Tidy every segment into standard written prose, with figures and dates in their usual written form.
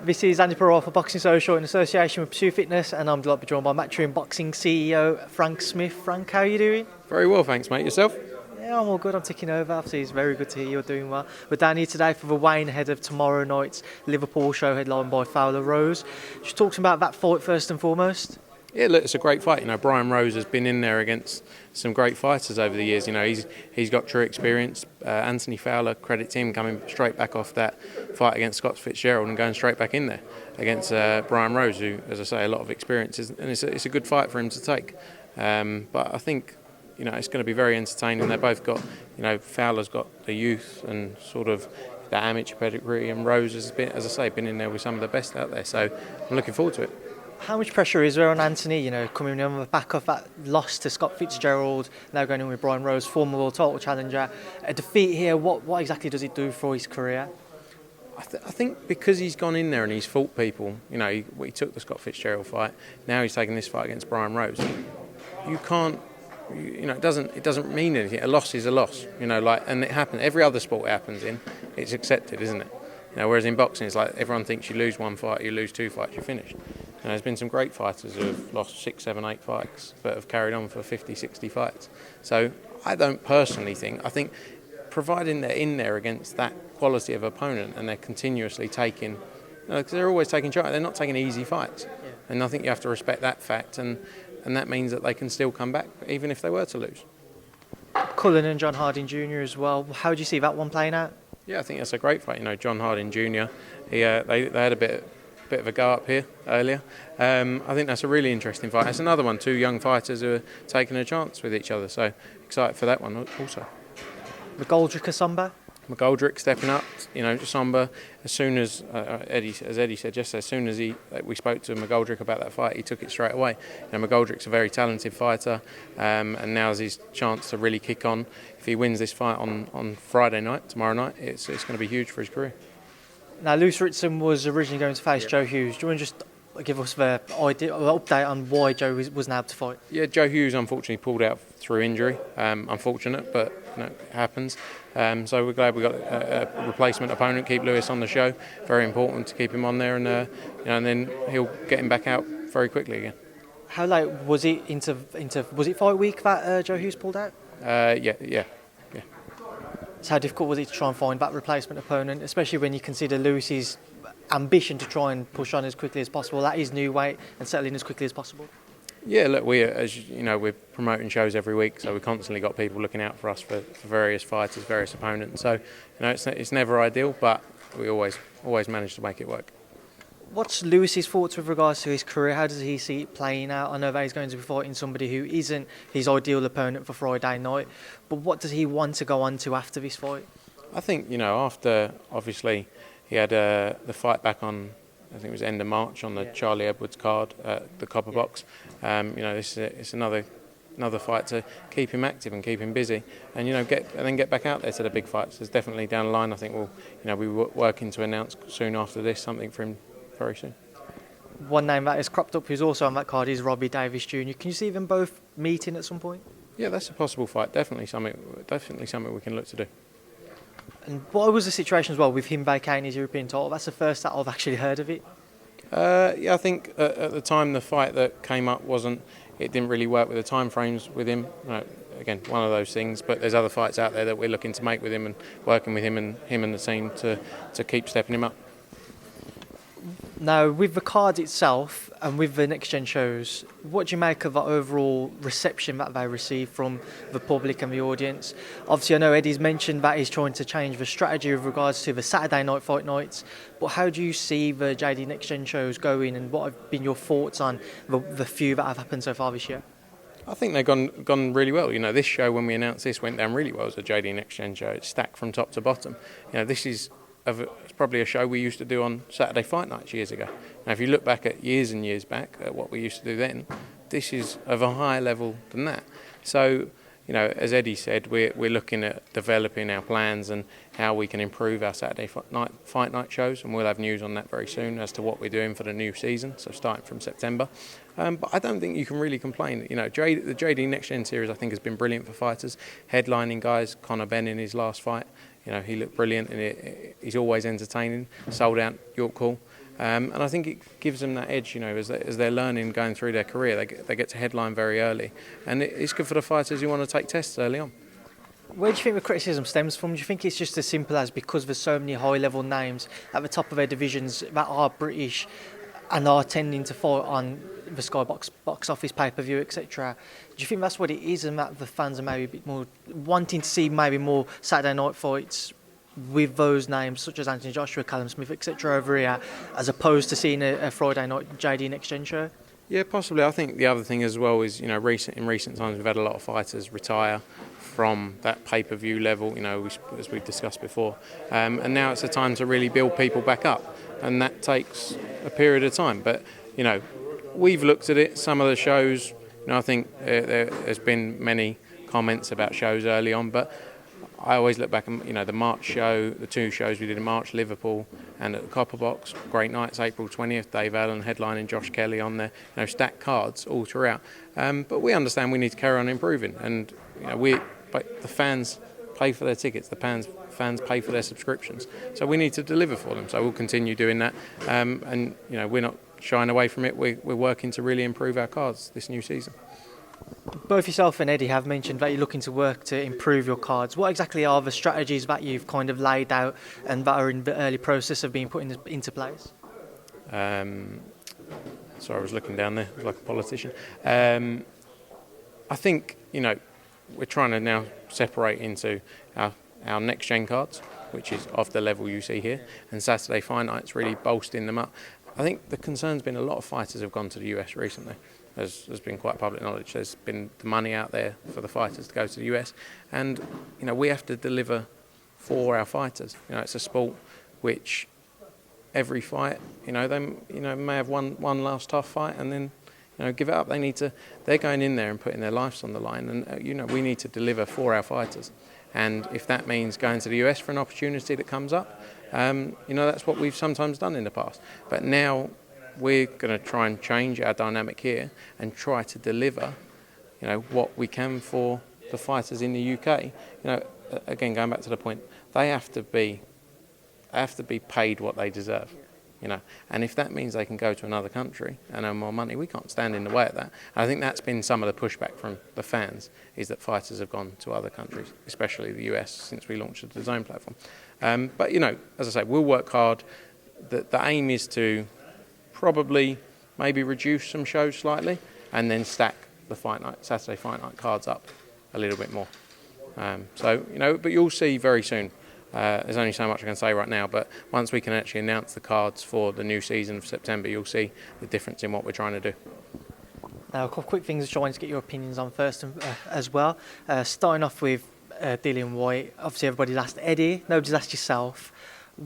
This is Andi for Boxing Social in association with Pursue Fitness, and I'm delighted to be joined by Matchroom Boxing CEO Frank Smith. Frank, how are you doing? Very well, thanks, mate. Yourself? Yeah, I'm all good. I'm ticking over. Obviously, it's very good to hear you're doing well. We're down here today for the weigh-in ahead of tomorrow night's Liverpool show headlined by Fowler-Rose. Just talk to me about that fight first and foremost. Yeah, look, it's a great fight. Brian Rose has been in there against some great fighters over the years. He's got true experience. Anthony Fowler, credit to him, coming straight back off that fight against Scott Fitzgerald and going straight back in there against Brian Rose, who, as I say, a lot of experience. And it's a good fight for him to take. But I think, it's going to be very entertaining. They both got, Fowler's got the youth and sort of the amateur pedigree, and Rose has been, as I say, been in there with some of the best out there. So I'm looking forward to it. How much pressure is there on Anthony, coming on the back of that loss to Scott Fitzgerald, now going in with Brian Rose, former world title challenger? A defeat here, what exactly does it do for his career? I think because he's gone in there and he's fought people, he took the Scott Fitzgerald fight, now he's taking this fight against Brian Rose. You can't, it doesn't mean anything. A loss is a loss, and it happens. Every other sport it happens in, it's accepted, isn't it? Whereas in boxing, it's like everyone thinks you lose one fight, you lose two fights, you're finished. There's been some great fighters who have lost 6, 7, 8 fights but have carried on for 50, 60 fights. So I don't personally think, I think providing they're in there against that quality of opponent and they're continuously taking, because they're always taking charge, they're not taking easy fights. Yeah. And I think you have to respect that fact, and that means that they can still come back even if they were to lose. Cullen and John Harding Jr. as well. How do you see that one playing out? Yeah, I think that's a great fight. John Harding Jr., they had a bit of a go up here earlier. I think that's a really interesting fight. It's another one, two young fighters who are taking a chance with each other, so excited for that one also. McGoldrick Samba? McGoldrick stepping up, Samba, as soon as Eddie said yesterday, as soon as we spoke to McGoldrick about that fight, he took it straight away. McGoldrick's a very talented fighter, and now's his chance to really kick on. If he wins this fight on Friday night, tomorrow night, it's going to be huge for his career. Now, Lewis Ritson was originally going to face Joe Hughes. Do you want to just give us the update on why Joe was now able to fight? Yeah, Joe Hughes unfortunately pulled out through injury. Unfortunate, but it happens. So we're glad we got a replacement opponent. Keep Lewis on the show. Very important to keep him on there, and then he'll get him back out very quickly again. How late was it into was it fight week that Joe Hughes pulled out? Yeah. So how difficult was it to try and find that replacement opponent, especially when you consider Lewis's ambition to try and push on as quickly as possible at his new weight and settle in as quickly as possible? Yeah, look, we're promoting shows every week, so we've constantly got people looking out for us for various fighters, various opponents. So, it's never ideal, but we always manage to make it work. What's Lewis's thoughts with regards to his career? How does he see it playing out? I know that he's going to be fighting somebody who isn't his ideal opponent for Friday night, but what does he want to go on to after this fight? I think, after, obviously, he had the fight back on, I think it was end of March, on the Charlie Edwards card, the Copper Box. It's another fight to keep him active and keep him busy, and get back out there to the big fights. There's definitely down the line. I think we're working to announce soon after this something for him very soon. One name that has cropped up who's also on that card is Robbie Davis Jr. Can you see them both meeting at some point? Yeah, that's a possible fight. Definitely something we can look to do. And what was the situation as well with him vacating his European title? That's the first that I've actually heard of it. I think at the time the fight that came up it didn't really work with the time frames with him. Again, one of those things. But there's other fights out there that we're looking to make with him and working with him and the team to keep stepping him up. Now, with the card itself and with the NextGen shows, what do you make of the overall reception that they receive from the public and the audience? Obviously, I know Eddie's mentioned that he's trying to change the strategy with regards to the Saturday night fight nights, but how do you see the JD NextGen shows going, and what have been your thoughts on the few that have happened so far this year? I think they've gone really well. This show, when we announced this, went down really well as a JD NextGen show. It's stacked from top to bottom. This is it's probably a show we used to do on Saturday fight nights years ago. Now, if you look back at years and years back at what we used to do then, this is of a higher level than that. So, as Eddie said, we're looking at developing our plans and how we can improve our Saturday fight night shows, and we'll have news on that very soon as to what we're doing for the new season, so starting from September. But I don't think you can really complain. The JD NextGen Series, I think, has been brilliant for fighters. Headlining guys, Conor Benn in his last fight, he looked brilliant, and he's always entertaining. Sold out York Hall. And I think it gives them that edge, as they're learning, going through their career. They get to headline very early, and it's good for the fighters who want to take tests early on. Where do you think the criticism stems from? Do you think it's just as simple as because there's so many high-level names at the top of their divisions that are British and are tending to fight on the Sky box office pay-per-view, etc.? Do you think that's what it is, and that the fans are maybe a bit more wanting to see maybe more Saturday night fights with those names such as Anthony Joshua, Callum Smith, etc. over here, as opposed to seeing a Friday night JD Next Gen show? Yeah, possibly. I think the other thing as well is, in recent times we've had a lot of fighters retire from that pay-per-view level, as we've discussed before. And now it's a time to really build people back up, and that takes a period of time. But, we've looked at it, some of the shows, I think there's been many comments about shows early on, but I always look back and, the March show, the two shows we did in March, Liverpool and at the Copper Box, great nights, April 20th, Dave Allen headlining, Josh Kelly on there, stacked cards all throughout. But we understand we need to carry on improving, and, but the fans pay for their tickets, the fans pay for their subscriptions, so we need to deliver for them. So we'll continue doing that, and, we're not shying away from it. We're working to really improve our cards this new season. Both yourself and Eddie have mentioned that you're looking to work to improve your cards. What exactly are the strategies that you've kind of laid out and that are in the early process of being put into place? Sorry, I was looking down there like a politician. I think, we're trying to now separate into our next-gen cards, which is of the level you see here, and Saturday Fight Night's really bolstering them up. I think the concern's been a lot of fighters have gone to the US recently. There's been quite public knowledge. There's been the money out there for the fighters to go to the US, and we have to deliver for our fighters. It's a sport which every fight, they may have one last tough fight and then give it up. They're going in there and putting their lives on the line, and we need to deliver for our fighters. And if that means going to the US for an opportunity that comes up, that's what we've sometimes done in the past. But now we're going to try and change our dynamic here and try to deliver, what we can for the fighters in the UK. Again, going back to the point, they have to be paid what they deserve. And if that means they can go to another country and earn more money, we can't stand in the way of that. And I think that's been some of the pushback from the fans, is that fighters have gone to other countries, especially the US, since we launched the DAZN platform. But, as I say, we'll work hard. The aim is to probably maybe reduce some shows slightly and then stack the Saturday Fight Night cards up a little bit more. But you'll see very soon. There's only so much I can say right now, but once we can actually announce the cards for the new season of September, you'll see the difference in what we're trying to do. Now, a couple of quick things trying to get your opinions on first as well. Starting off with Dillian Whyte. Obviously, everybody's asked Eddie. Nobody's asked yourself.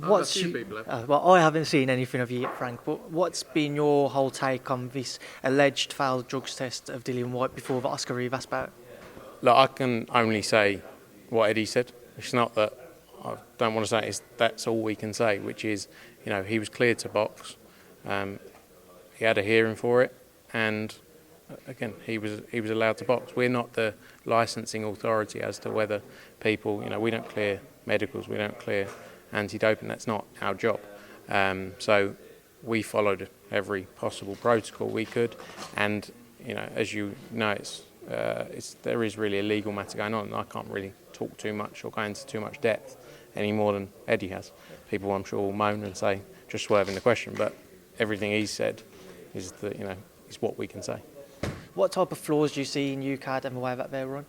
A few people have. Well, I haven't seen anything of you yet, Frank, but what's been your whole take on this alleged failed drugs test of Dillian Whyte before the Oscar Rivas bout? Look, I can only say what Eddie said. It's not that I don't want to say that's all we can say, which is, he was cleared to box. He had a hearing for it, and again, he was allowed to box. We're not the licensing authority as to whether people, we don't clear medicals, we don't clear anti-doping. That's not our job. So we followed every possible protocol we could, and as you know, there is really a legal matter going on, and I can't really talk too much or go into too much depth any more than Eddie has. People, I'm sure, will moan and say, just swerving the question, but everything he's said is that, is what we can say. What type of flaws do you see in Ukad and the way that they're run?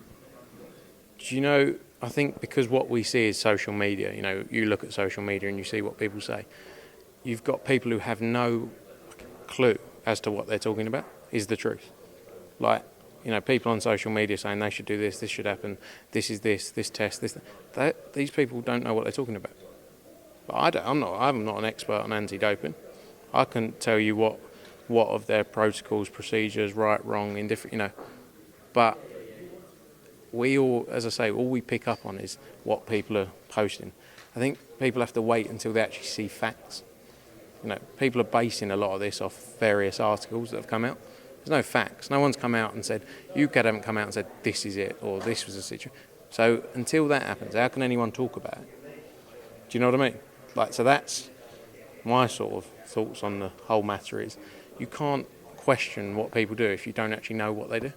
I think because what we see is social media. You look at social media and you see what people say. You've got people who have no clue as to what they're talking about is the truth. Like, people on social media saying they should do this should happen, this is this test, this. These people don't know what they're talking about. But I'm not an expert on anti-doping. I can tell you what of their protocols, procedures, right, wrong, indifferent, But we all, as I say, all we pick up on is what people are posting. I think people have to wait until they actually see facts. People are basing a lot of this off various articles that have come out. There's no facts. No one's come out and said, Ukad haven't come out and said, this is it, or this was the situation. So until that happens, how can anyone talk about it? Do you know what I mean? So that's my sort of thoughts on the whole matter is, you can't question what people do if you don't actually know what they do.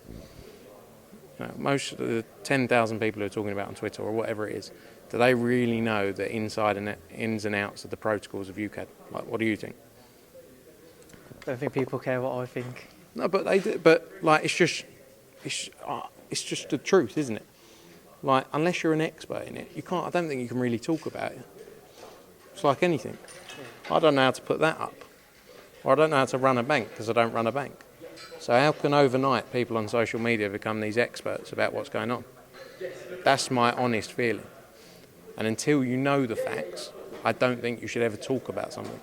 Most of the 10,000 people who are talking about on Twitter or whatever it is, do they really know the inside and ins and outs of the protocols of Ukad? Like, what do you think? I don't think people care what I think. No, but they do. But like, it's just the truth, isn't it? Like, unless you're an expert in it, you can't. I don't think you can really talk about it. It's like anything. I don't know how to put that up, or I don't know how to run a bank because I don't run a bank. So how can overnight people on social media become these experts about what's going on? That's my honest feeling. And until you know the facts, I don't think you should ever talk about something.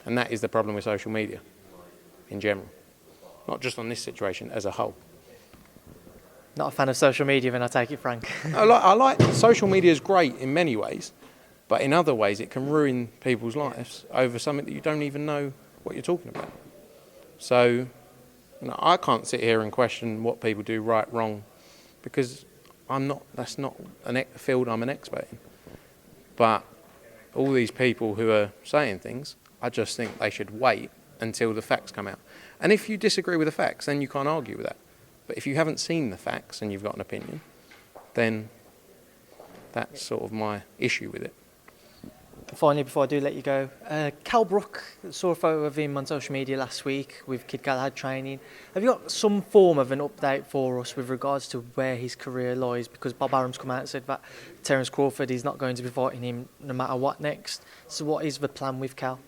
And that is the problem with social media in general. Not just on this situation, as a whole. Not a fan of social media, then I take it, Frank. I like social media is great in many ways, but in other ways it can ruin people's lives over something that you don't even know what you're talking about. So, I can't sit here and question what people do right, wrong, because that's not a field I'm an expert in. But all these people who are saying things, I just think they should wait until the facts come out. And if you disagree with the facts, then you can't argue with that. But if you haven't seen the facts and you've got an opinion, then that's sort of my issue with it. Finally, before I do let you go, Kell Brook, saw a photo of him on social media last week with Kid Galahad training. Have you got some form of an update for us with regards to where his career lies? Because Bob Arum's come out and said that Terence Crawford is not going to be fighting him no matter what next. So what is the plan with Kell?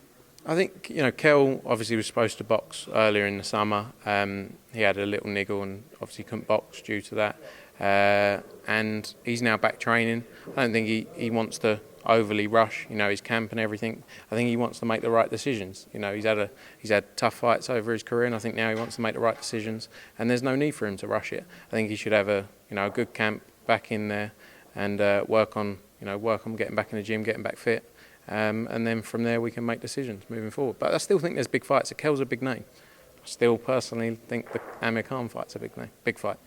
I think, Kell obviously was supposed to box earlier in the summer. He had a little niggle and obviously couldn't box due to that. And he's now back training. I don't think he wants to overly rush, his camp and everything. I think he wants to make the right decisions. He's had tough fights over his career, and I think now he wants to make the right decisions. And there's no need for him to rush it. I think he should have a good camp back in there and work on getting back in the gym, getting back fit. And then from there we can make decisions moving forward. But I still think there's big fights. Kell's a big name. I still personally think the Amir Khan fight's a big fight.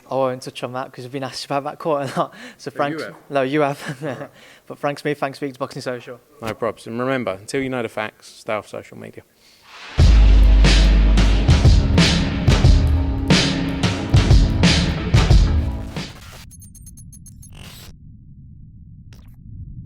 I won't touch on that because we've been asked about that quite a lot. So Frank, no, you have. But Frank Smith, thanks for speaking to Boxing Social. No problems. And remember, until you know the facts, stay off social media.